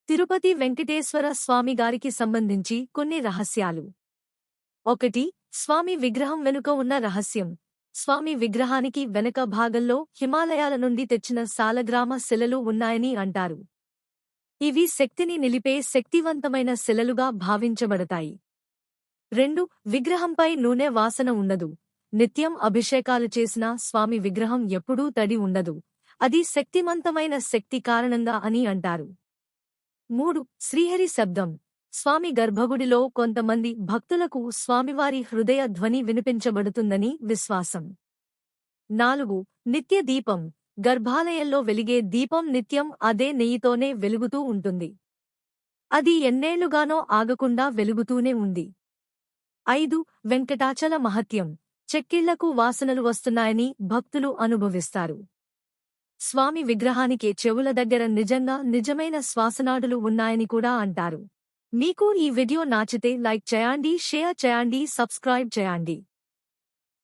తిరుపతి వెంకటేశ్వర స్వామి గారికి సంబంధించి కొన్ని రహస్యాలు. 1. స్వామి విగ్రహం వెనుక ఉన్న రహస్యం. స్వామి విగ్రహానికి వెనక భాగంలో హిమాలయాల నుండి తెచ్చిన సాలగ్రామ శిలలు ఉన్నాయని అంటారు. ఇవి శక్తిని నిలిపే శక్తివంతమైన శిలలుగా భావించబడతాయి. 2. విగ్రహంపై నూనె వాసన ఉండదు. నిత్యం అభిషేకాలు చేసినా స్వామి విగ్రహం ఎప్పుడూ తడి ఉండదు. అది శక్తిమంతమైన శక్తి కారణంగా అని అంటారు. 3. శ్రీహరి శబ్దం. స్వామి గర్భగుడిలో కొంతమంది భక్తులకు స్వామివారి హృదయ ధ్వని వినిపించబడుతుందని విశ్వాసం. 4. నిత్య దీపం. గర్భాలయంలో వెలిగే దీపం నిత్యం అదే నెయ్యితోనే వెలుగుతూ ఉంటుంది. అది ఎన్నేళ్లుగానో ఆగకుండా వెలుగుతూనే ఉంది. 5. వెంకటాచల మహత్యం. చెక్కిళ్లకు వాసనలు వస్తున్నాయని భక్తులు అనుభవిస్తారు. స్వామి విగ్రహానికి చెవుల దగ్గర నిజమైన శ్వాసనాడులు ఉన్నాయని కూడా అంటారు. మీకు ఈ వీడియో నచ్చితే లైక్ చేయండి, షేర్ చేయండి, సబ్స్క్రైబ్ చేయండి.